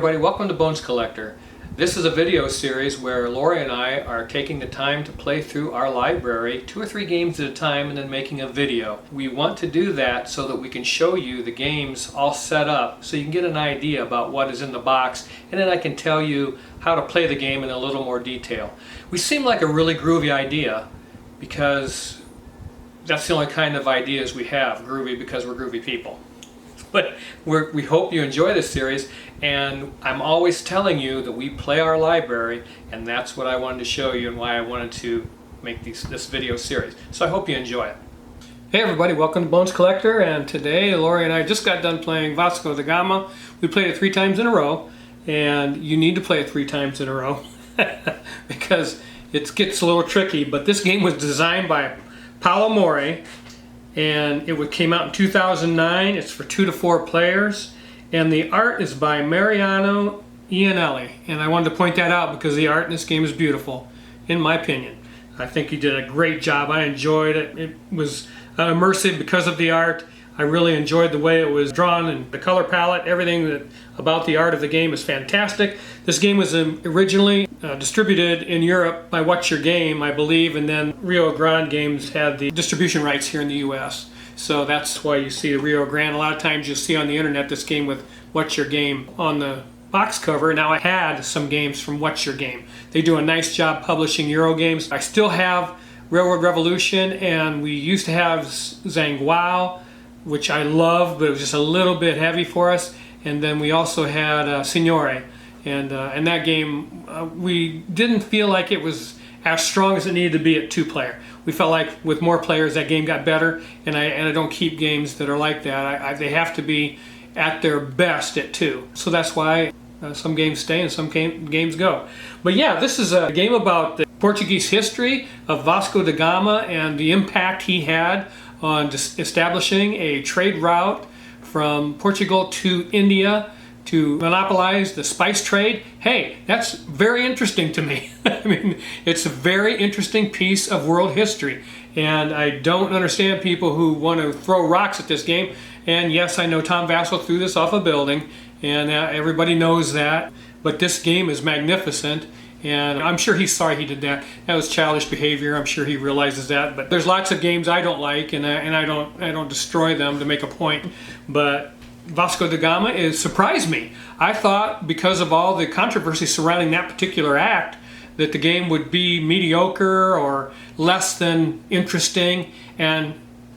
everybody, welcome to Bones Collector. This is a video series where Lori and I are taking the time to play through our library 2 or 3 games at a time and then making a video. We want to do that so that we can show you the games all set up so you can get an idea about what is in the box, and then I can tell you how to play the game in a little more detail. We seem like a really groovy idea because that's the only kind of ideas we have, groovy, because we're groovy people. But we hope you enjoy this series, and I'm always telling you that we play our library, and that's what I wanted to show you and why I wanted to make this video series. So I hope you enjoy it. Hey everybody, welcome to Bones Collector, and today Lori and I just got done playing Vasco the Gama. We played it 3 times in a row, and you need to play it 3 times in a row because it gets a little tricky, but this game was designed by Paolo Mori, and it came out in 2009. It's for 2 to 4 players, and the art is by Mariano Iannelli, and I wanted to point that out because the art in this game is beautiful, in my opinion. I think he did a great job. I enjoyed it. It was immersive because of the art. I really enjoyed the way it was drawn and the color palette. Everything about the art of the game is fantastic. This game was originally distributed in Europe by What's Your Game, I believe, and then Rio Grande Games had the distribution rights here in the US. So that's why you see Rio Grande. A lot of times you'll see on the internet this game with What's Your Game on the box cover. Now I had some games from What's Your Game. They do a nice job publishing Euro games. I still have Railroad Revolution, and we used to have Zhang, which I love, but it was just a little bit heavy for us. And then we also had Signore, and that game we didn't feel like it was as strong as it needed to be at 2-player. We felt like with more players that game got better, and I don't keep games that are like that. They have to be at their best at 2. So that's why some games stay and some games go. But yeah, this is a game about the Portuguese history of Vasco da Gama and the impact he had on establishing a trade route from Portugal to India to monopolize the spice trade. Hey, that's very interesting to me. I mean, it's a very interesting piece of world history, and I don't understand people who want to throw rocks at this game. And yes, I know Tom Vasco threw this off a building, and everybody knows that, but this game is magnificent. And I'm sure he's sorry he did that. That was childish behavior. I'm sure he realizes that. But there's lots of games I don't like, and I don't destroy them to make a point. But Vasco da Gama surprised me. I thought, because of all the controversy surrounding that particular act, that the game would be mediocre or less than interesting. And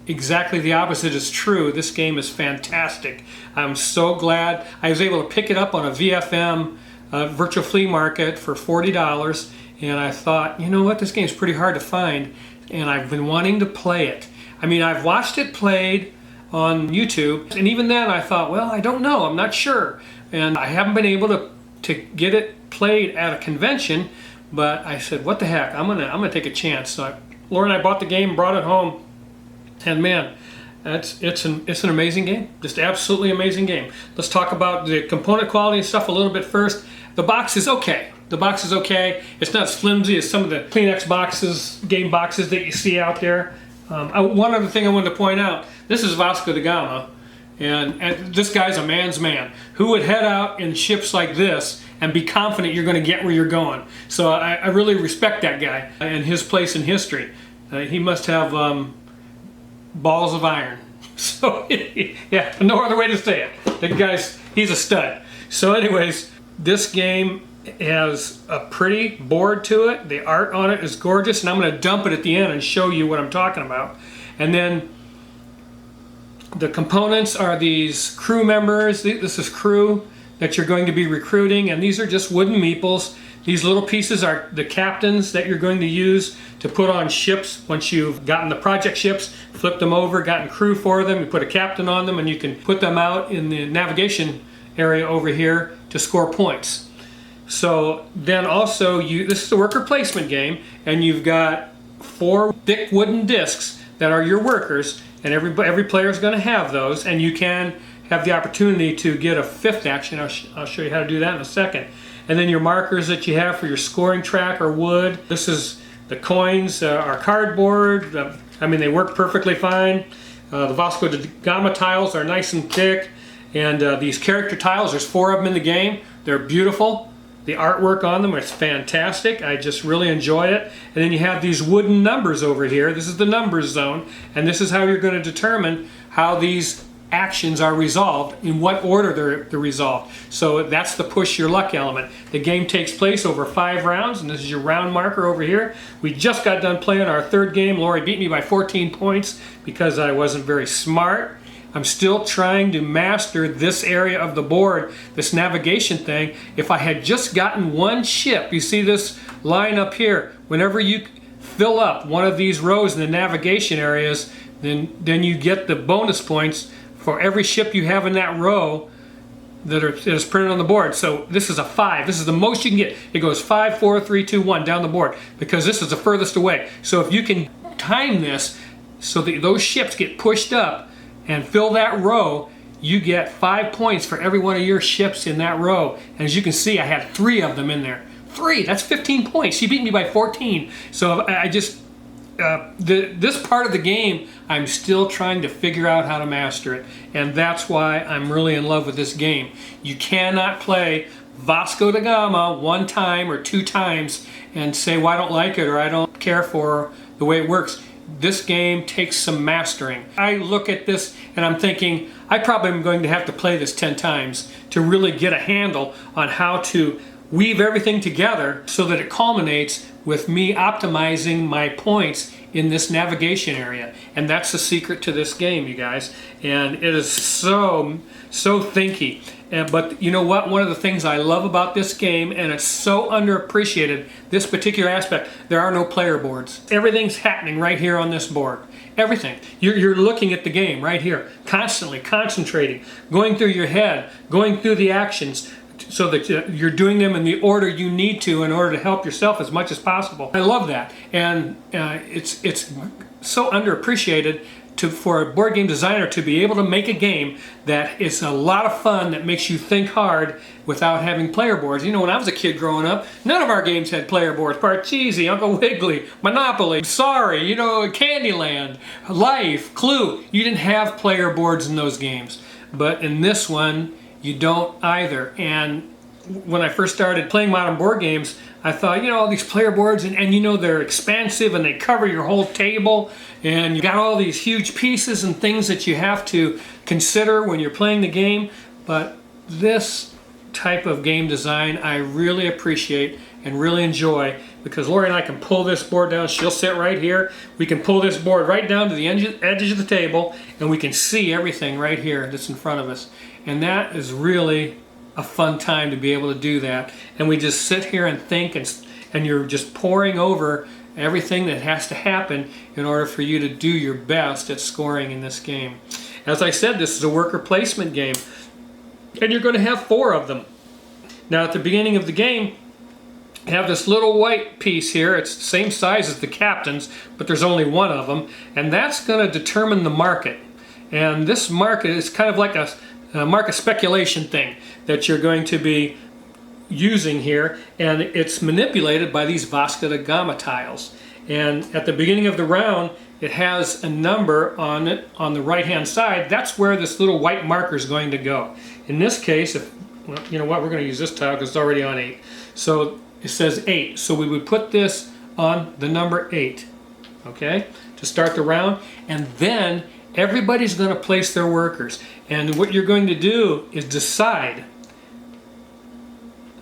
exactly the opposite is true. This game is fantastic. I'm so glad I was able to pick it up on a VFM virtual flea market for $40, and I thought, you know what, this game's pretty hard to find, and I've been wanting to play it. I mean, I've watched it played on YouTube, and even then I thought, well, I don't know, I'm not sure, and I haven't been able to get it played at a convention. But I said, what the heck, I'm gonna take a chance. So Laura and I bought the game, brought it home, and man, it's an amazing game, just absolutely amazing game. Let's talk about the component quality and stuff a little bit first. The box is okay. The box is okay. It's not as flimsy as some of the Kleenex boxes, game boxes that you see out there. One other thing I wanted to point out, this is Vasco da Gama, and this guy's a man's man. Who would head out in ships like this and be confident you're going to get where you're going? So I really respect that guy and his place in history. He must have balls of iron. So yeah, no other way to say it. The guy's, he's a stud. So anyways, this game has a pretty board to it. The art on it is gorgeous, and I'm going to dump it at the end and show you what I'm talking about. And then the components are these crew members. This is crew that you're going to be recruiting, and these are just wooden meeples. These little pieces are the captains that you're going to use to put on ships. Once you've gotten the project ships, flipped them over, gotten crew for them, you put a captain on them, and you can put them out in the navigation area over here to score points. So then also, this is a worker placement game, and you've got 4 thick wooden discs that are your workers, and every player is going to have those, and you can have the opportunity to get a 5th action. I'll show you how to do that in a second. And then your markers that you have for your scoring track are wood. This is the coins are cardboard. I mean, they work perfectly fine. The Vasco da Gama tiles are nice and thick, and these character tiles, there's 4 of them in the game. They're beautiful. The artwork on them is fantastic. I just really enjoy it. And then you have these wooden numbers over here. This is the numbers zone, and this is how you're going to determine how these actions are resolved, in what order they're resolved. So that's the push your luck element. The game takes place over 5 rounds, and this is your round marker over here. We just got done playing our 3rd game. Lori beat me by 14 points because I wasn't very smart. I'm still trying to master this area of the board, this navigation thing. If I had just gotten one ship, you see this line up here, whenever you fill up one of these rows in the navigation areas, then you get the bonus points for every ship you have in that row that is printed on the board. So this is a 5. This is the most you can get. It goes 5, 4, 3, 2, 1 down the board because this is the furthest away. So if you can time this so that those ships get pushed up and fill that row, you get 5 points for every one of your ships in that row. And as you can see, I had 3 of them in there. 3, that's 15 points. She beat me by 14. So I just, this part of the game, I'm still trying to figure out how to master it. And that's why I'm really in love with this game. You cannot play Vasco da Gama 1 time or 2 times and say, well, I don't like it or I don't care for the way it works. This game takes some mastering. I look at this and I'm thinking, I probably am going to have to play this 10 times to really get a handle on how to weave everything together so that it culminates with me optimizing my points in this navigation area. And that's the secret to this game, you guys. And it is so thinky. But you know what? One of the things I love about this game, and it's so underappreciated, this particular aspect, there are no player boards. Everything's happening right here on this board. Everything. You're looking at the game right here, constantly concentrating, going through your head, going through the actions, so that you're doing them in the order you need to in order to help yourself as much as possible. I love that, and it's so underappreciated for a board game designer to be able to make a game that is a lot of fun, that makes you think hard without having player boards. You know, when I was a kid growing up, none of our games had player boards. Parcheesi, Uncle Wiggily, Monopoly, Sorry, you know, Candyland, Life, Clue. You didn't have player boards in those games. But in this one, you don't either. And when I first started playing modern board games, I thought, you know, all these player boards, and you know, they're expansive and they cover your whole table, and you got all these huge pieces and things that you have to consider when you're playing the game. But this type of game design I really appreciate and really enjoy, because Lori and I can pull this board down. She'll sit right here. We can pull this board right down to the edges of the table, and we can see everything right here that's in front of us. And that is really a fun time to be able to do that. And we just sit here and think, and you're just poring over everything that has to happen in order for you to do your best at scoring in this game. As I said, this is a worker placement game, and you're going to have 4 of them. Now at the beginning of the game, you have this little white piece here. It's the same size as the captain's, but there's only 1 of them, and that's going to determine the market. And this market is kind of like a market speculation thing that you're going to be using here, and it's manipulated by these Vasco da Gama tiles. And at the beginning of the round, it has a number on it on the right hand side. That's where this little white marker is going to go. In this case, well, you know what, we're going to use this tile because it's already on 8. So it says 8, so we would put this on the number 8, okay, to start the round. And then everybody's going to place their workers, and what you're going to do is decide,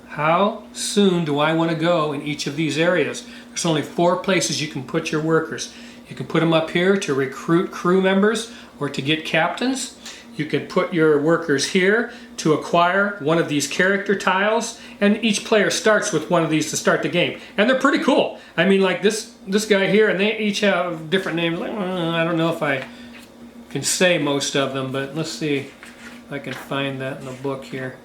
how soon do I want to go in each of these areas? There's only 4 places you can put your workers. You can put them up here to recruit crew members or to get captains. You can put your workers here to acquire one of these character tiles, and each player starts with one of these to start the game. And they're pretty cool. I mean, like this guy here, and they each have different names. Like, I don't know if I can say most of them, but let's see if I can find that in the book here.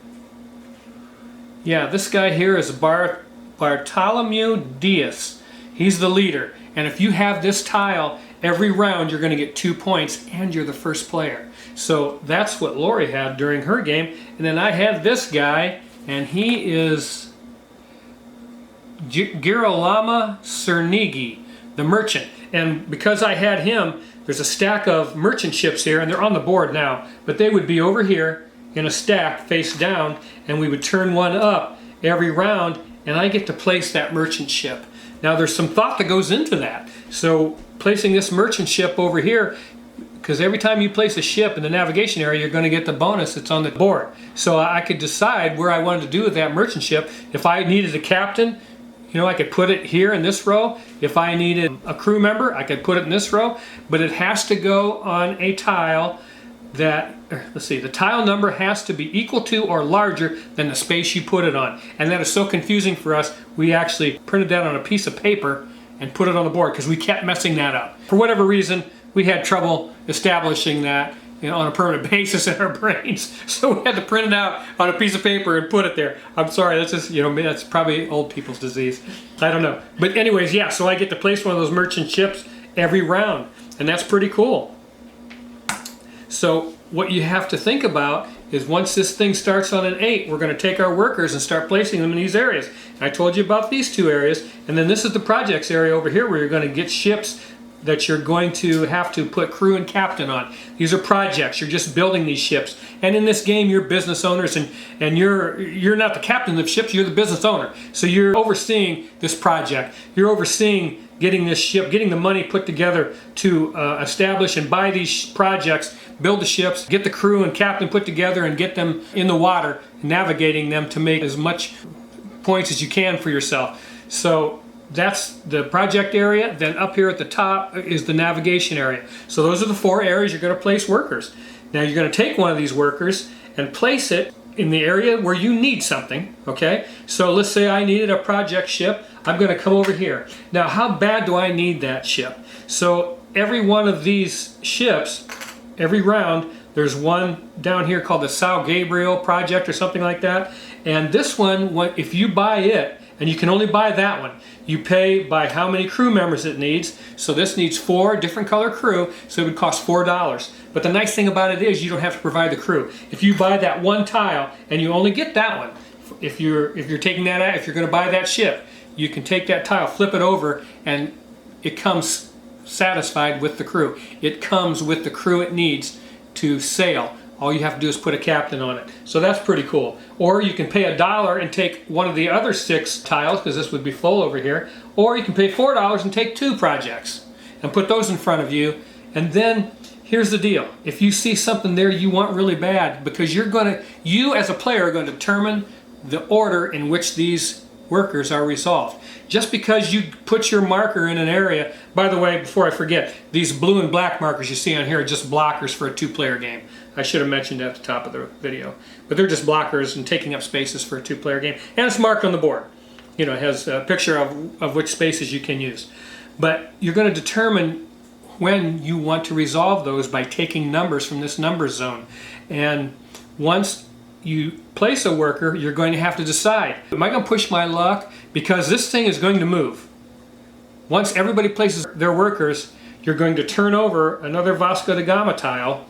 Yeah, this guy here is Bartolomeu Diaz. He's the leader, and if you have this tile, every round you're going to get 2 points, and you're the first player. So that's what Lori had during her game. And then I had this guy, and he is Girolamo Cernigi, the merchant. And because I had him, there's a stack of merchant ships here, and they're on the board now, but they would be over here, in a stack face down, and we would turn one up every round, and I get to place that merchant ship. Now there's some thought that goes into that. So placing this merchant ship over here, because every time you place a ship in the navigation area, you're going to get the bonus that's on the board. So I could decide where I wanted to do with that merchant ship. If I needed a captain, you know, I could put it here in this row. If I needed a crew member, I could put it in this row. But it has to go on a tile that, let's see, the tile number has to be equal to or larger than the space you put it on. And that is so confusing for us, we actually printed that on a piece of paper and put it on the board because we kept messing that up. For whatever reason, we had trouble establishing that, you know, on a permanent basis in our brains. So we had to print it out on a piece of paper and put it there. I'm sorry, that's just, you know, that's probably old people's disease. I don't know. But anyways, yeah, so I get to place one of those merchant ships every round, and that's pretty cool. So what you have to think about is once this thing starts on an 8, we're going to take our workers and start placing them in these areas. And I told you about these 2 areas, and then this is the projects area over here where you're going to get ships that you're going to have to put crew and captain on. These are projects. You're just building these ships. And in this game, you're business owners, and you're not the captain of ships, you're the business owner. So you're overseeing this project. You're overseeing getting this ship, getting the money put together to establish and buy these projects, build the ships, get the crew and captain put together and get them in the water, navigating them to make as much points as you can for yourself. So that's the project area. Then up here at the top is the navigation area. So those are the 4 areas you're going to place workers. Now you're going to take one of these workers and place it in the area where you need something, okay? So let's say I needed a project ship. I'm going to come over here. Now how bad do I need that ship? So every one of these ships, every round, there's one down here called the São Gabriel project or something like that. And this one, if you buy it, and you can only buy that one, you pay by how many crew members it needs. So this needs 4 different color crew, so it would cost $4. But the nice thing about it is you don't have to provide the crew. If you buy that one tile and you only get that one, if you're taking that out, if you're going to buy that ship, you can take that tile, flip it over, and it comes satisfied with the crew. It comes with the crew it needs to sail. All you have to do is put a captain on it. So that's pretty cool. Or you can pay $1 and take one of the other 6 tiles, because this would be full over here. Or you can pay $4 and take 2 projects and put those in front of you. And then here's the deal. If you see something there you want really bad, because you as a player are going to determine the order in which these workers are resolved. Just because you put your marker in an area, by the way, before I forget, these blue and black markers you see on here are just blockers for a 2-player game. I should have mentioned at the top of the video. But they're just blockers and taking up spaces for a 2-player game. And it's marked on the board. You know, it has a picture of which spaces you can use. But you're going to determine when you want to resolve those by taking numbers from this number zone. And once you place a worker, you're going to have to decide, am I going to push my luck? Because this thing is going to move. Once everybody places their workers, you're going to turn over another Vasco da Gama tile.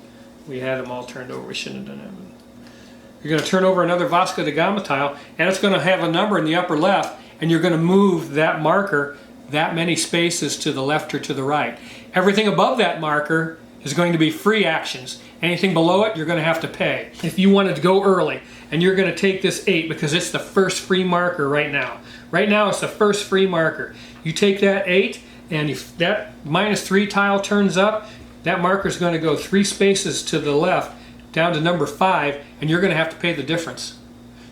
We had them all turned over, we shouldn't have done that. You're going to turn over another Vasco da Gama tile, and it's going to have a number in the upper left, and you're going to move that marker that many spaces to the left or to the right. Everything above that marker is going to be free actions. Anything below it, you're going to have to pay. If you wanted to go early, and you're going to take this 8 because it's the first free marker right now. Right now, it's the first free marker. You take that 8, and if that -3 tile turns up, that marker is going to go 3 spaces to the left down to number 5, and you're going to have to pay the difference.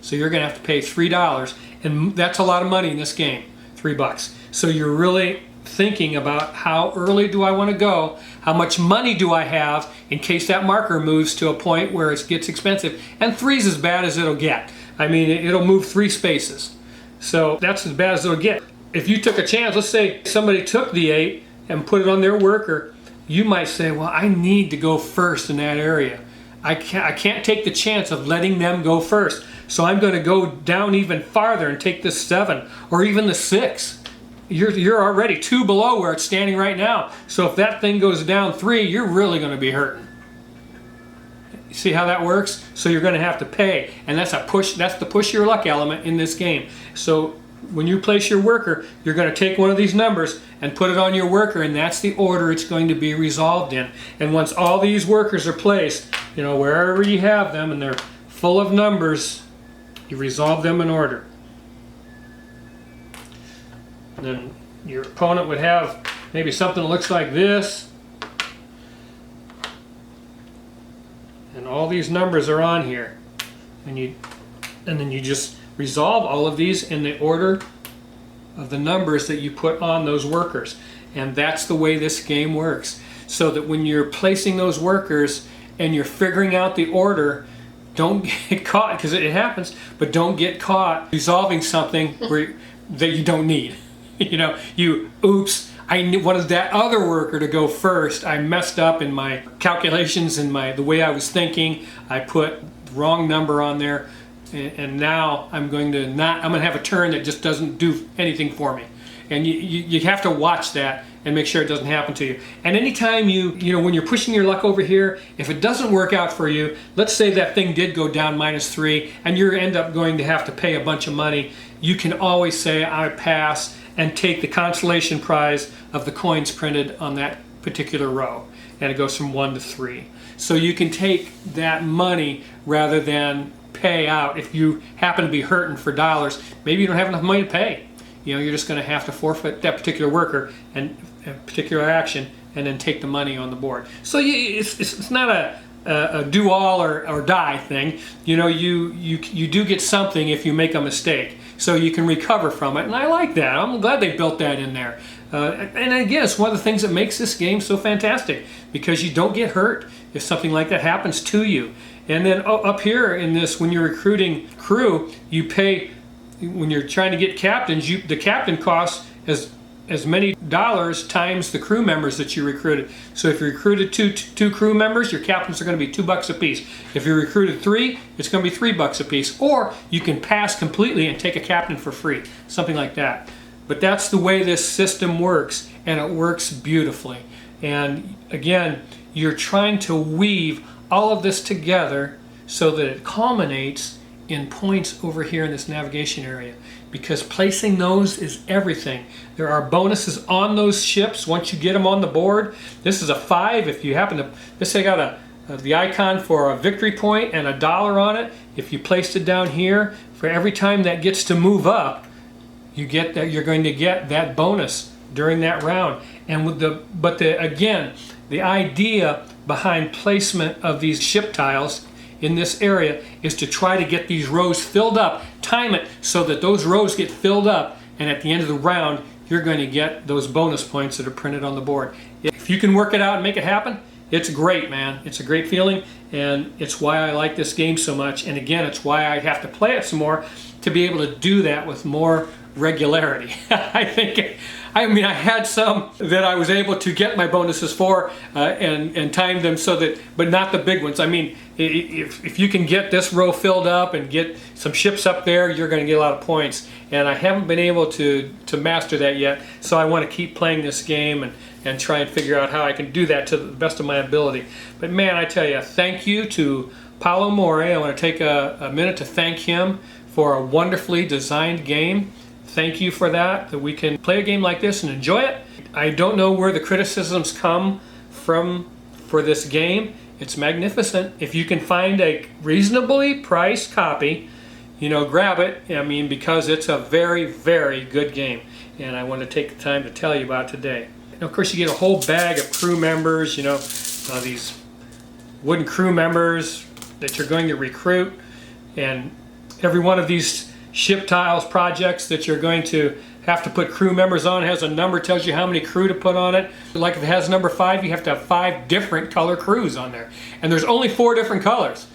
So you're going to have to pay $3, and that's a lot of money in this game, $3. So you're really thinking about how early do I want to go, how much money do I have in case that marker moves to a point where it gets expensive. And 3's as bad as it'll get. I mean, it'll move 3 spaces. So that's as bad as it'll get. If you took a chance, let's say somebody took the 8 and put it on their worker, you might say, well, I need to go first in that area. I can't take the chance of letting them go first. So I'm going to go down even farther and take the 7 or even the 6. You're already 2 below where it's standing right now. So if that thing goes down 3, you're really going to be hurting. You see how that works? So you're going to have to pay, and that's a push. That's the push your luck element in this game. So when you place your worker, you're going to take one of these numbers and put it on your worker, and that's the order it's going to be resolved in. And once all these workers are placed, you know, wherever you have them, and they're full of numbers. You resolve them in order. And then your opponent would have maybe something that looks like this. And all these numbers are on here. And then you just resolve all of these in the order of the numbers that you put on those workers. And that's the way this game works. So that when you're placing those workers and you're figuring out the order, don't get caught, because it happens, but don't get caught resolving something that you don't need. Oops, I wanted that other worker to go first. I messed up in my calculations and the way I was thinking. I put the wrong number on there, and now I'm going to have a turn that just doesn't do anything for me. And you have to watch that and make sure it doesn't happen to you. And anytime when you're pushing your luck over here, if it doesn't work out for you, let's say that thing did go down -3 and you end up going to have to pay a bunch of money, you can always say, I pass, and take the consolation prize of the coins printed on that particular row. And it goes from 1 to 3. So you can take that money rather than pay out. If you happen to be hurting for dollars, maybe you don't have enough money to pay. You're just going to have to forfeit that particular worker and a particular action, and then take the money on the board. So it's not a do all or die thing. You do get something if you make a mistake, so you can recover from it. And I like that. I'm glad they built that in there. And again, it's one of the things that makes this game so fantastic, because you don't get hurt if something like that happens to you. And then up here in this, when you're recruiting crew, you pay. When you're trying to get captains, the captain costs as many dollars times the crew members that you recruited. So if you recruited two crew members, your captains are going to be $2 a piece. If you recruited 3, it's going to be $3 a piece. Or you can pass completely and take a captain for free, something like that. But that's the way this system works, and it works beautifully. And again, you're trying to weave all of this together so that it culminates in points over here in this navigation area, because placing those is everything. There are bonuses on those ships once you get them on the board. This is a 5. If you happen to, this I got the icon for a victory point and $1 on it. If you placed it down here, for every time that gets to move up, you're going to get that bonus during that round. And again, the idea behind placement of these ship tiles in this area is to try to get these rows filled up, time it so that those rows get filled up, and at the end of the round you're going to get those bonus points that are printed on the board. If you can work it out and make it happen, it's great, man. It's a great feeling, and it's why I like this game so much. And again, it's why I have to play it some more, to be able to do that with more regularity. I had some that I was able to get my bonuses for and time them so that, but not the big ones. If you can get this row filled up and get some ships up there, you're going to get a lot of points. And I haven't been able to master that yet, so I want to keep playing this game and try and figure out how I can do that to the best of my ability. But man, I tell you, thank you to Paolo More. I want to take a minute to thank him for a wonderfully designed game. Thank you for that we can play a game like this and enjoy it. I don't know where the criticisms come from for this game. It's magnificent. If you can find a reasonably priced copy, grab it. Because it's a very, very good game. And I want to take the time to tell you about it today. And of course, you get a whole bag of crew members, these wooden crew members that you're going to recruit. And every one of these ship tiles projects that you're going to have to put crew members on has a number, tells you how many crew to put on it. Like if it has number 5, you have to have 5 different color crews on there. And there's only 4 different colors,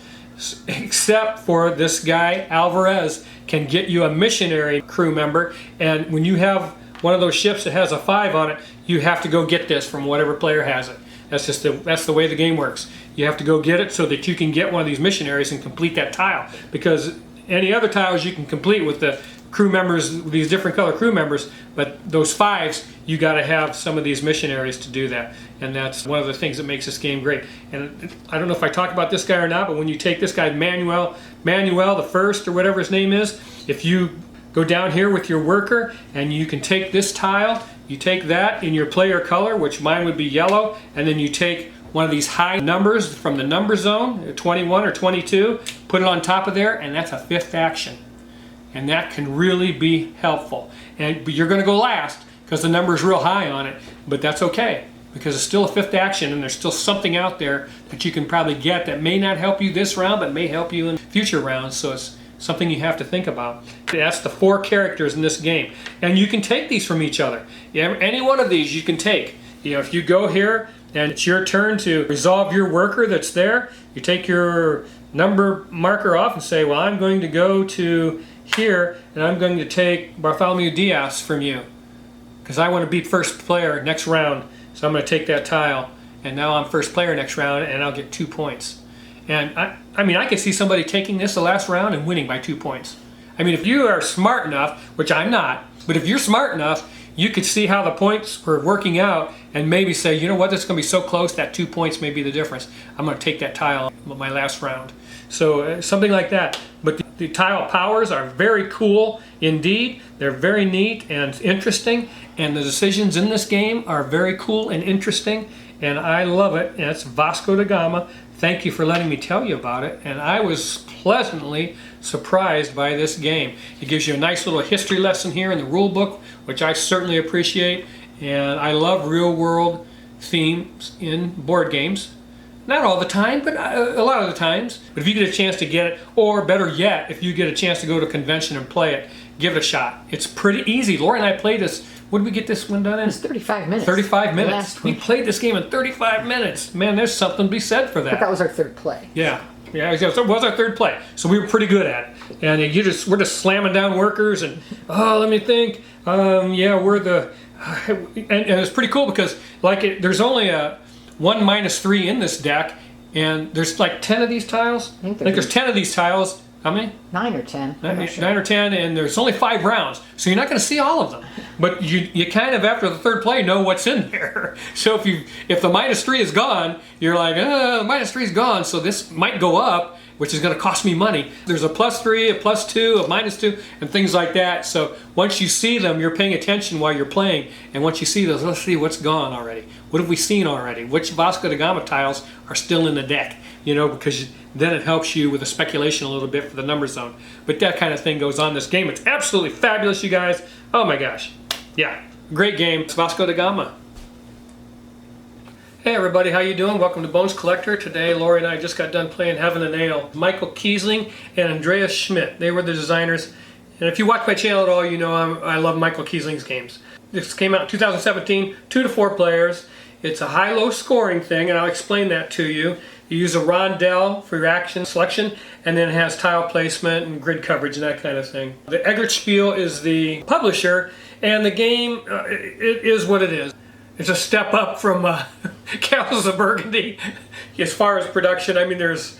except for this guy, Alvarez, can get you a missionary crew member. And when you have one of those ships that has a 5 on it, you have to go get this from whatever player has it. That's the way the game works. You have to go get it so that you can get one of these missionaries and complete that tile. Because any other tiles you can complete with the crew members, these different color crew members, but those 5s, you got to have some of these missionaries to do that. And that's one of the things that makes this game great. And I don't know if I talked about this guy or not, but when you take this guy, Manuel the First, or whatever his name is, if you go down here with your worker and you can take this tile, you take that in your player color, which mine would be yellow, and then you take one of these high numbers from the number zone, 21 or 22, put it on top of there, and that's a 5th action. And that can really be helpful. But you're going to go last because the number is real high on it, but that's okay because it's still a 5th action and there's still something out there that you can probably get that may not help you this round but may help you in future rounds, so it's something you have to think about. That's the 4 characters in this game. And you can take these from each other. Any one of these you can take. If you go here and it's your turn to resolve your worker that's there, you take your number marker off and say, well, I'm going to go to here and I'm going to take Bartholomew Diaz from you because I want to be first player next round, so I'm going to take that tile, and now I'm first player next round and I'll get 2 points. And I mean, I could see somebody taking this the last round and winning by 2 points. I mean, if you are smart enough, which I'm not, but if you're smart enough, you could see how the points were working out and maybe say, you know what, this is going to be so close that 2 points may be the difference. I'm going to take that tile my last round. So something like that. But the tile powers are very cool indeed. They're very neat and interesting, and the decisions in this game are very cool and interesting, and I love it. And it's Vasco da Gama. Thank you for letting me tell you about it, and I was pleasantly surprised by this game. It gives you a nice little history lesson here in the rule book, which I certainly appreciate, and I love real world themes in board games. Not all the time, but a lot of the times. But if you get a chance to get it, or better yet, if you get a chance to go to a convention and play it, give it a shot. It's pretty easy. Lori and I played this. What did we get this one done in? It was 35 minutes. 35 minutes. We played this game in 35 minutes. Man, there's something to be said for that. But that was our 3rd play. Yeah. Yeah, it was our 3rd play. So we were pretty good at it. And we're just slamming down workers and, oh, let me think. Yeah, we're the... And it's pretty cool because there's only a 1 -3 in this deck, and there's like 10 of these tiles. I think there's 10 of these tiles. How many? 9 or 10. 9 or 10, and there's only 5 rounds, so you're not going to see all of them. But you kind of, after the 3rd play, know what's in there. So if the -3 is gone, you're like, the -3 is gone, so this might go up, which is going to cost me money. There's a +3, a +2, a -2, and things like that. So once you see them, you're paying attention while you're playing, and once you see those, let's see what's gone already. What have we seen already? Which Vasco da Gama tiles are still in the deck? Because then it helps you with the speculation a little bit for the number zone. But that kind of thing goes on in this game. It's absolutely fabulous, you guys. Oh my gosh. Yeah, great game. It's Vasco da Gama. Hey everybody, how you doing? Welcome to Bones Collector. Today, Lori and I just got done playing Heaven and Ale. Michael Kiesling and Andreas Schmidt, they were the designers. And if you watch my channel at all, you know I love Michael Kiesling's games. This came out in 2017, 2 to 4 players. It's a high-low scoring thing, and I'll explain that to you. You use a rondelle for your action selection, and then it has tile placement and grid coverage and that kind of thing. The Eggertspiel is the publisher, and the game, it is what it is. It's a step up from Castles of Burgundy as far as production. I mean, there's,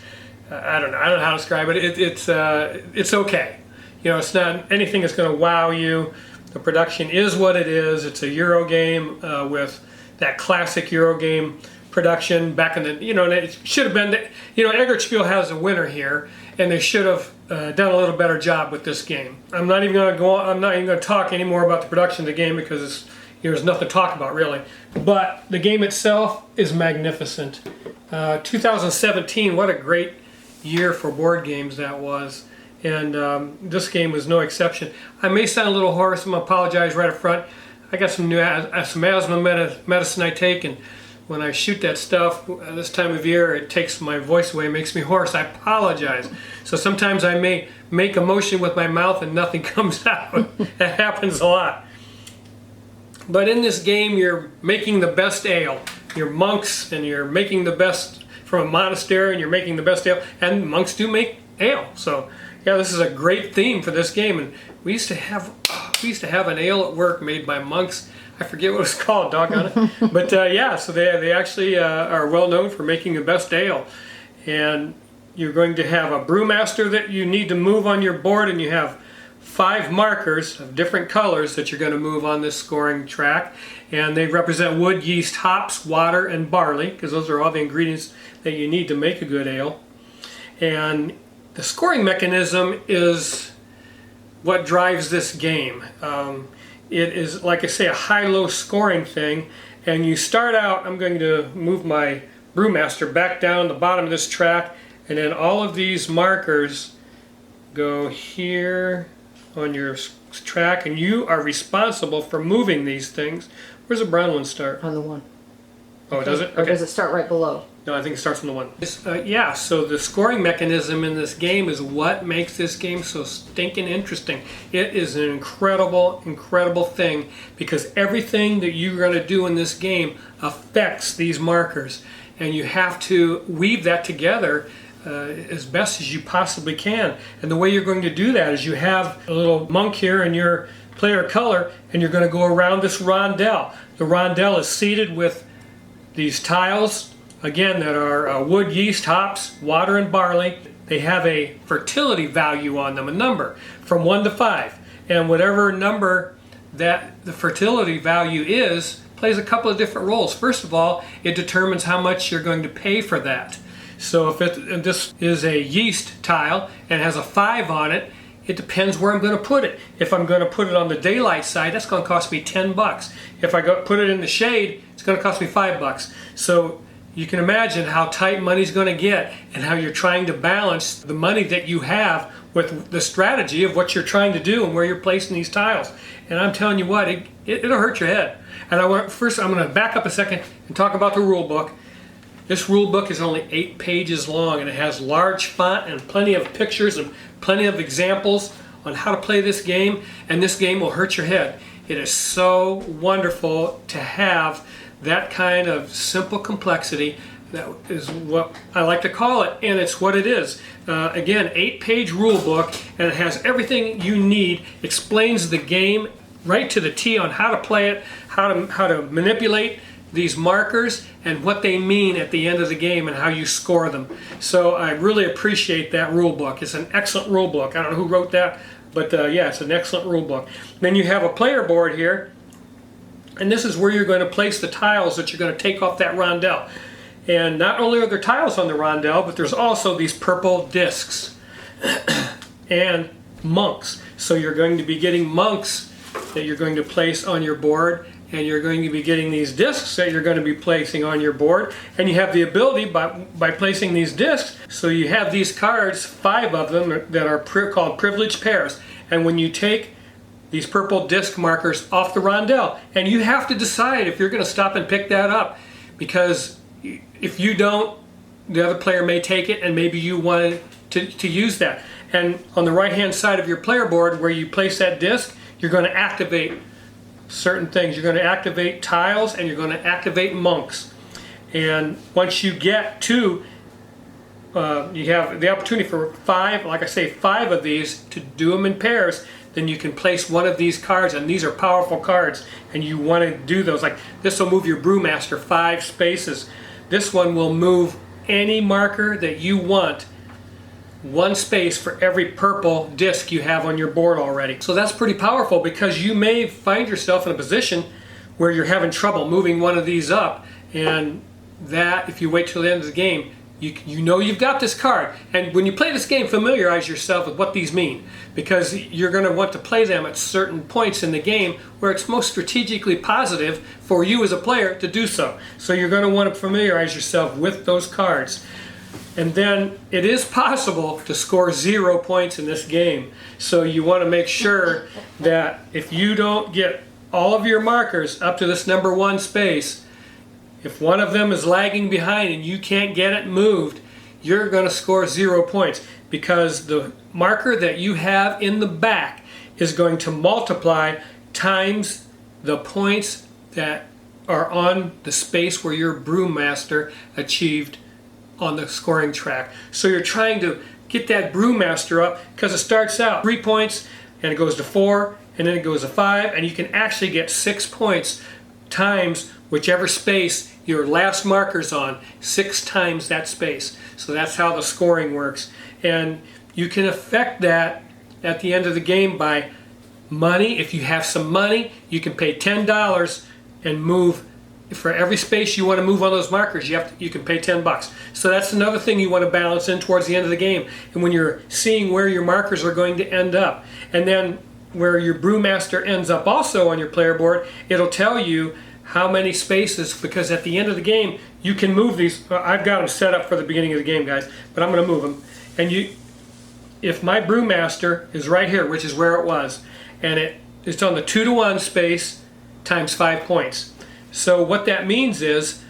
I don't know how to describe it. It's okay. It's not anything that's going to wow you. The production is what it is. It's a Euro game with that classic Euro game production back in the, it should have been, Eggertspiel has a winner here, and they should have done a little better job with this game. I'm not even going to talk anymore about the production of the game because there's nothing to talk about really. But the game itself is magnificent. 2017, what a great year for board games that was. And this game was no exception. I may sound a little hoarse. I'm going to apologize right up front. I got some asthma medicine I take, and when I shoot that stuff this time of year, it takes my voice away, makes me hoarse. I apologize. So sometimes I may make a motion with my mouth and nothing comes out. That happens a lot. But in this game, you're making the best ale. You're monks, and you're making the best from a monastery, and you're making the best ale. And monks do make ale. So yeah, this is a great theme for this game. And we used to have an ale at work made by monks. I forget what it's called, doggone it. But yeah, so they actually are well known for making the best ale. And you're going to have a brewmaster that you need to move on your board, and you have 5 markers of different colors that you're going to move on this scoring track. And they represent wood, yeast, hops, water, and barley, because those are all the ingredients that you need to make a good ale. And the scoring mechanism is what drives this game. It is, like I say, a high-low scoring thing, and you start out, I'm going to move my brewmaster back down the bottom of this track, and then all of these markers go here on your track, and you are responsible for moving these things. Where's the brown one start? On the 1. Oh, does it? Or does it start right below? No, I think it starts from the 1. Yeah, so the scoring mechanism in this game is what makes this game so stinking interesting. It is an incredible, incredible thing, because everything that you're going to do in this game affects these markers, and you have to weave that together as best as you possibly can. And the way you're going to do that is you have a little monk here in your player color, and you're going to go around this rondelle. The rondelle is seeded with these tiles, again, that are wood, yeast, hops, water, and barley. They have a fertility value on them, a number from 1 to 5. And whatever number that the fertility value is plays a couple of different roles. First of all, it determines how much you're going to pay for that. So if this is a yeast tile and has a 5 on it, it depends where I'm going to put it. If I'm going to put it on the daylight side, that's going to cost me 10 bucks. If I put it in the shade, it's going to cost me 5 bucks. So you can imagine how tight money's going to get, and how you're trying to balance the money that you have with the strategy of what you're trying to do and where you're placing these tiles. And I'm telling you what, it'll hurt your head. And I'm going to back up a second and talk about the rule book. This rule book is only 8 pages long, and it has large font and plenty of pictures and plenty of examples on how to play this game, and this game will hurt your head. It is so wonderful to have that kind of simple complexity. That is what I like to call it, and it's what it is. Again, 8-page rule book, and it has everything you need, explains the game right to the T on how to play it, how to manipulate these markers, and what they mean at the end of the game, and how you score them. So I really appreciate that rule book. It's an excellent rule book. I don't know who wrote that, but yeah, it's an excellent rule book. Then you have a player board here, and this is where you're going to place the tiles that you're going to take off that rondelle. And not only are there tiles on the rondelle, but there's also these purple discs and monks. So you're going to be getting monks that you're going to place on your board, and you're going to be getting these discs that you're going to be placing on your board, and you have the ability by placing these discs. So you have these cards, 5 of them, that are called privileged pairs, and when you take these purple disc markers off the rondelle, and you have to decide if you're going to stop and pick that up, because if you don't, the other player may take it, and maybe you want to use that. And on the right hand side of your player board where you place that disc, you're going to activate certain things. You're going to activate tiles, and you're going to activate monks. And once you get to, you have the opportunity for 5, like I say, 5 of these, to do them in pairs. Then you can place one of these cards, and these are powerful cards, and you want to do those. Like this will move your brewmaster 5 spaces. This one will move any marker that you want 1 space for every purple disc you have on your board already. So that's pretty powerful, because you may find yourself in a position where you're having trouble moving one of these up, and that, if you wait till the end of the game, you know you've got this card. And when you play this game, familiarize yourself with what these mean, because you're going to want to play them at certain points in the game where it's most strategically positive for you as a player to do so. So you're going to want to familiarize yourself with those cards. And then it is possible to score 0 points in this game. So you want to make sure that if you don't get all of your markers up to this number 1 space, if one of them is lagging behind and you can't get it moved, you're going to score 0 points, because the marker that you have in the back is going to multiply times the points that are on the space where your brewmaster achieved on the scoring track. So you're trying to get that brewmaster up, because it starts out 3 points and it goes to 4 and then it goes to 5, and you can actually get 6 points times whichever space your last marker's on, 6 times that space. So that's how the scoring works. And you can affect that at the end of the game by money. If you have some money, you can pay $10 and move. For every space you want to move on those markers, you can pay 10 bucks. So that's another thing you want to balance in towards the end of the game. And when you're seeing where your markers are going to end up, and then where your brewmaster ends up also on your player board, it'll tell you how many spaces, because at the end of the game you can move these. I've got them set up for the beginning of the game, guys, but I'm going to move them. And if my brewmaster is right here, which is where it was, and it's on the 2-to-1 space times 5 points. So what that means is,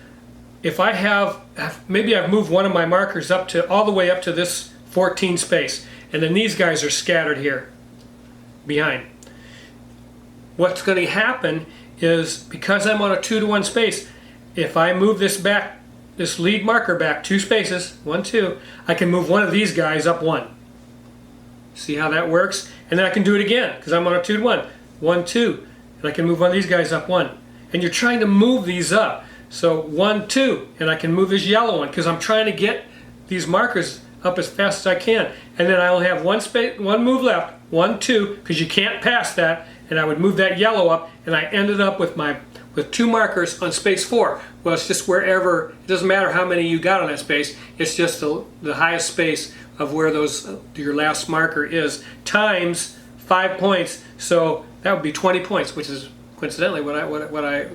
if I have, maybe I've moved one of my markers up to all the way up to this 14 space, and then these guys are scattered here behind. What's going to happen is, because I'm on a 2-to-1 space, if I move this back, this lead marker back 2 spaces, 1, 2, I can move one of these guys up 1. See how that works? And then I can do it again, because I'm on a 2-to-1. 1, 2, and I can move one of these guys up 1. And you're trying to move these up. So 1, 2, and I can move this yellow one, because I'm trying to get these markers up as fast as I can. And then I only have one move left, 1, 2, because you can't pass that. And I would move that yellow up, and I ended up with 2 markers on space 4. Well, it's just wherever, it doesn't matter how many you got on that space, it's just the highest space of where your last marker is, times 5 points. So that would be 20 points, which is coincidentally what I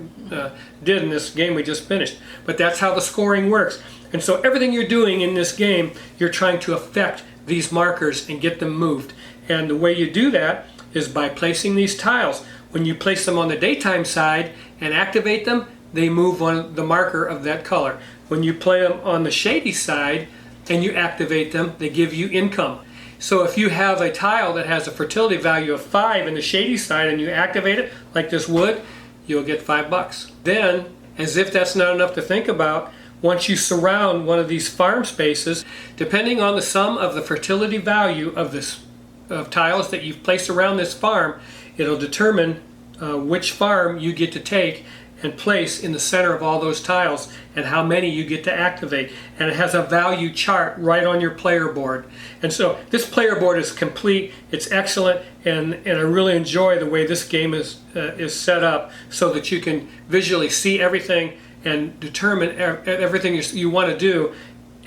did in this game we just finished. But that's how the scoring works. And so everything you're doing in this game, you're trying to affect these markers and get them moved. And the way you do that is by placing these tiles. When you place them on the daytime side and activate them, they move on the marker of that color. When you play them on the shady side and you activate them, they give you income. So if you have a tile that has a fertility value of 5 in the shady side and you activate it, like this wood, you'll get $5. Then, as if that's not enough to think about, once you surround one of these farm spaces, depending on the sum of the fertility value of tiles that you've placed around this farm, it'll determine which farm you get to take and place in the center of all those tiles, and how many you get to activate. And it has a value chart right on your player board. And so this player board is complete, it's excellent, and I really enjoy the way this game is set up, so that you can visually see everything and determine everything you want to do,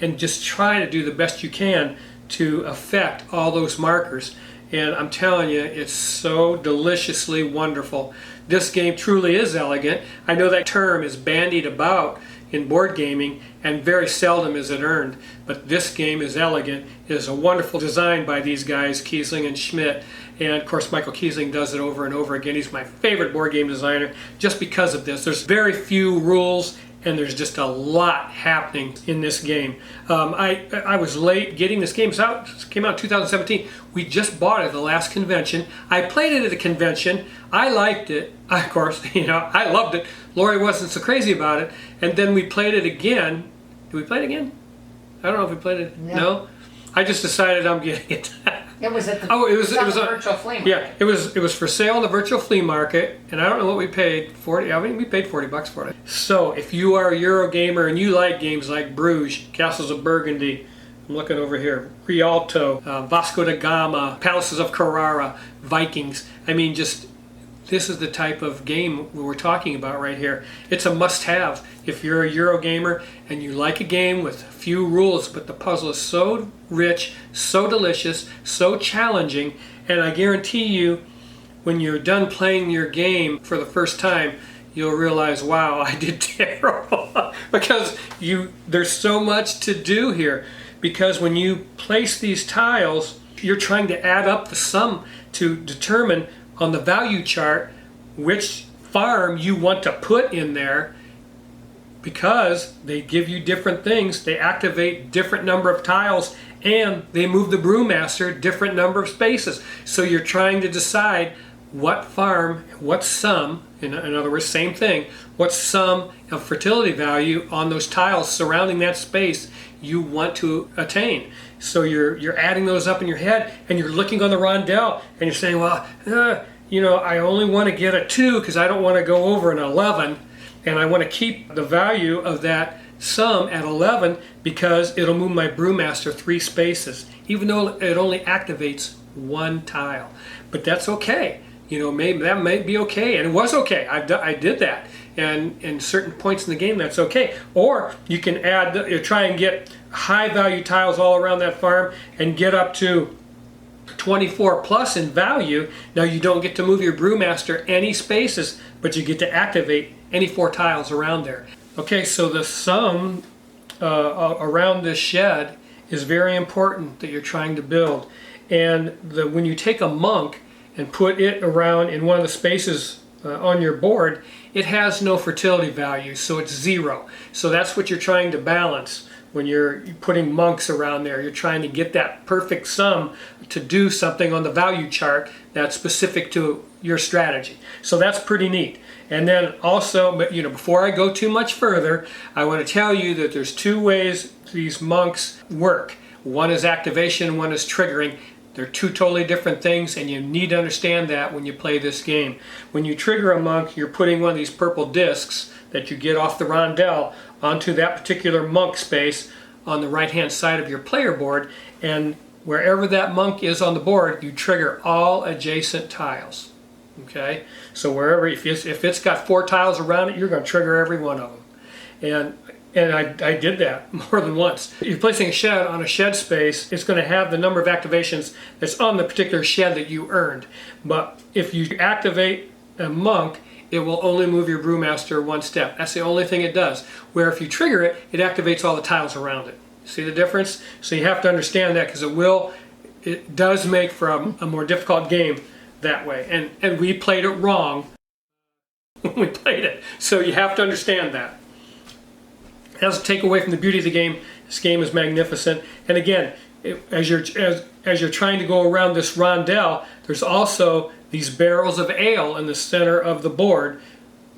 and just try to do the best you can to affect all those markers. And I'm telling you, it's so deliciously wonderful. This game truly is elegant. I know that term is bandied about in board gaming, and very seldom is it earned. But this game is elegant. It is a wonderful design by these guys, Kiesling and Schmidt. And of course, Michael Kiesling does it over and over again. He's my favorite board game designer just because of this. There's very few rules, and there's just a lot happening in this game. I was late getting this game. It came out in 2017. We just bought it at the last convention. I played it at a convention. I liked it. Of course, I loved it. Lori wasn't so crazy about it. And then we played it again. Did we play it again? I don't know if we played it. No? I just decided I'm getting it. It was at the, it was on a the virtual flea market. Yeah, it was for sale on the virtual flea market, and I don't know what we paid. We paid $40 for it. So if you are a Euro gamer and you like games like Bruges, Castles of Burgundy, I'm looking over here, Rialto, Vasco da Gama, Palaces of Carrara, Vikings. I mean, this is the type of game we're talking about right here. It's a must-have if you're a Euro gamer and you like a game with few rules, but the puzzle is so rich, so delicious, so challenging, and I guarantee you, when you're done playing your game for the first time, you'll realize, wow, I did terrible. Because there's so much to do here. Because when you place these tiles, you're trying to add up the sum to determine on the value chart which farm you want to put in there, because they give you different things. They activate different number of tiles, and they move the brewmaster different number of spaces. So you're trying to decide what farm, what sum, in other words, same thing, what sum of fertility value on those tiles surrounding that space you want to attain. So you're adding those up in your head, and you're looking on the rondel, and you're saying, well, I only want to get a 2 because I don't want to go over an 11, and I want to keep the value of that sum at 11 because it'll move my brewmaster 3 spaces, even though it only activates 1 tile. But that's okay. Maybe that might be okay, and it was okay. I did that, and in certain points in the game, that's okay. Or you can try and get high value tiles all around that farm and get up to 24 plus in value. Now you don't get to move your brewmaster any spaces, but you get to activate any 4 tiles around there. Okay, so the sum around this shed is very important that you're trying to build. And when you take a monk and put it around in one of the spaces on your board, it has no fertility value, so it's 0. So that's what you're trying to balance when you're putting monks around there. You're trying to get that perfect sum to do something on the value chart that's specific to your strategy. So that's pretty neat. And then also, but before I go too much further, I want to tell you that there's 2 ways these monks work. One is activation, one is triggering. They're 2 totally different things, and you need to understand that when you play this game. When you trigger a monk, you're putting one of these purple discs that you get off the rondel onto that particular monk space on the right-hand side of your player board, and wherever that monk is on the board, you trigger all adjacent tiles. Okay? So wherever, if it's got 4 tiles around it, you're going to trigger every one of them. And I did that more than once. If you're placing a shed on a shed space, it's going to have the number of activations that's on the particular shed that you earned. But if you activate a monk, it will only move your brewmaster 1 step. That's the only thing it does. Where if you trigger it, it activates all the tiles around it. See the difference? So you have to understand that, because it does make for a more difficult game that way. And we played it wrong when we played it. So you have to understand that. It doesn't take away from the beauty of the game. This game is magnificent. And again, as you're trying to go around this rondel, there's also these barrels of ale in the center of the board.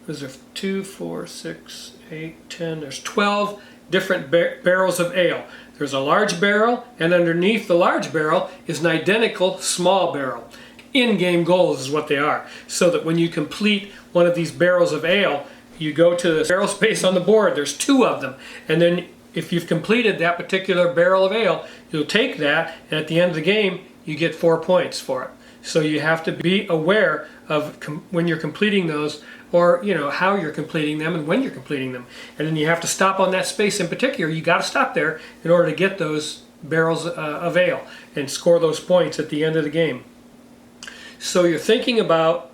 There's 2, 4, 6, 8, 10. There's 12 different barrels of ale. There's a large barrel, and underneath the large barrel is an identical small barrel. In-game goals is what they are. So that when you complete one of these barrels of ale, you go to the barrel space on the board. There's 2 of them. And then if you've completed that particular barrel of ale, you'll take that, and at the end of the game, you get 4 points for it. So you have to be aware of when you're completing those, or how you're completing them and when you're completing them. And then you have to stop on that space in particular. You got to stop there in order to get those barrels of ale and score those points at the end of the game. So you're thinking about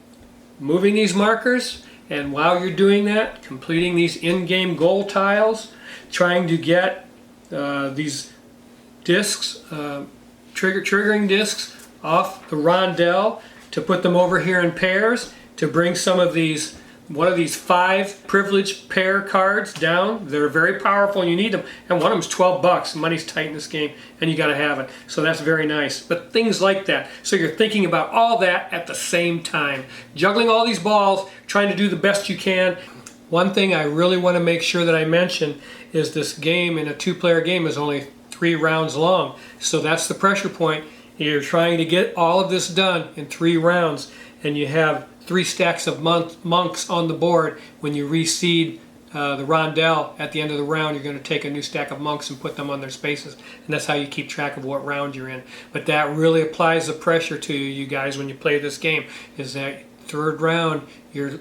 moving these markers, and while you're doing that, completing these in-game goal tiles, trying to get these discs, triggering discs off the rondel to put them over here in pairs, to bring one of these 5 privileged pair cards down. They're very powerful and you need them. And one of them's $12. Money's tight in this game and you got to have it. So that's very nice. But things like that. So you're thinking about all that at the same time. Juggling all these balls, trying to do the best you can. One thing I really want to make sure that I mention is this game, in a 2-player game, is only 3 rounds long. So that's the pressure point. You're trying to get all of this done in 3 rounds, and you have 3 stacks of monks on the board. When you reseed the rondel at the end of the round, you're going to take a new stack of monks and put them on their spaces, and that's how you keep track of what round you're in. But that really applies the pressure to you guys when you play this game, is that 3rd round, you're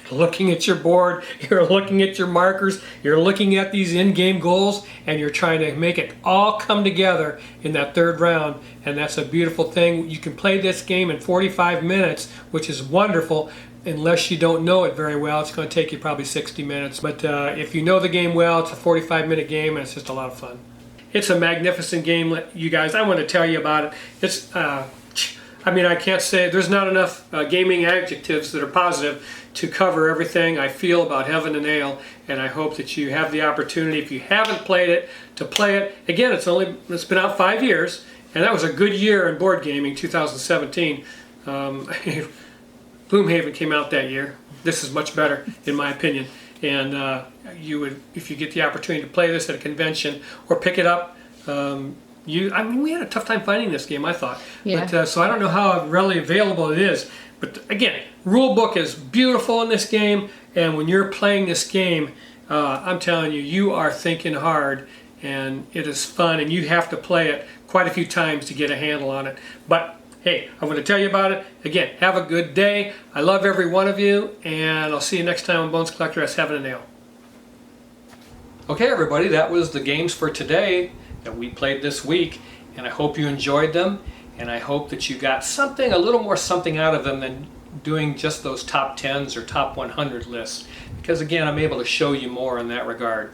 looking at your board, you're looking at your markers, you're looking at these in-game goals, and you're trying to make it all come together in that 3rd round. And that's a beautiful thing. You can play this game in 45 minutes, which is wonderful. Unless you don't know it very well, it's going to take you probably 60 minutes. But if you know the game well, it's a 45-minute game, and it's just a lot of fun. It's a magnificent game, you guys. I want to tell you about it. It's I can't say, there's not enough gaming adjectives that are positive to cover everything I feel about Heaven and Ale, and I hope that you have the opportunity, if you haven't played it, to play it. Again, it's been out 5 years, and that was a good year in board gaming, 2017. Gloomhaven came out that year. This is much better, in my opinion. And you would, if you get the opportunity to play this at a convention or pick it up, we had a tough time finding this game, I thought. Yeah. But, so I don't know how really available it is. But again, rule book is beautiful in this game, and when you're playing this game, I'm telling you, you are thinking hard, and it is fun, and you have to play it quite a few times to get a handle on it. But hey, I'm going to tell you about it. Again, have a good day. I love every one of you, and I'll see you next time on Bones Collector. That's Heaven and Ale. Okay, everybody, that was the games for today that we played this week, and I hope you enjoyed them, and I hope that you got something, a little more something out of them than doing just those top 10s or top 100 lists, because again, I'm able to show you more in that regard.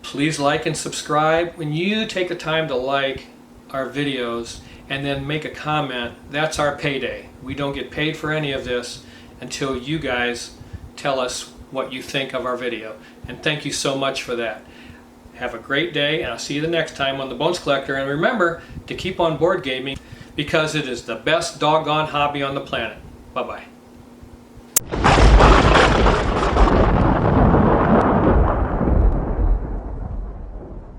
Please like and subscribe. When you take the time to like our videos and then make a comment, that's our payday. We don't get paid for any of this until you guys tell us what you think of our video. And thank you so much for that. Have a great day, and I'll see you the next time on The Bones Collector. And remember to keep on board gaming, because it is the best doggone hobby on the planet. Bye-bye.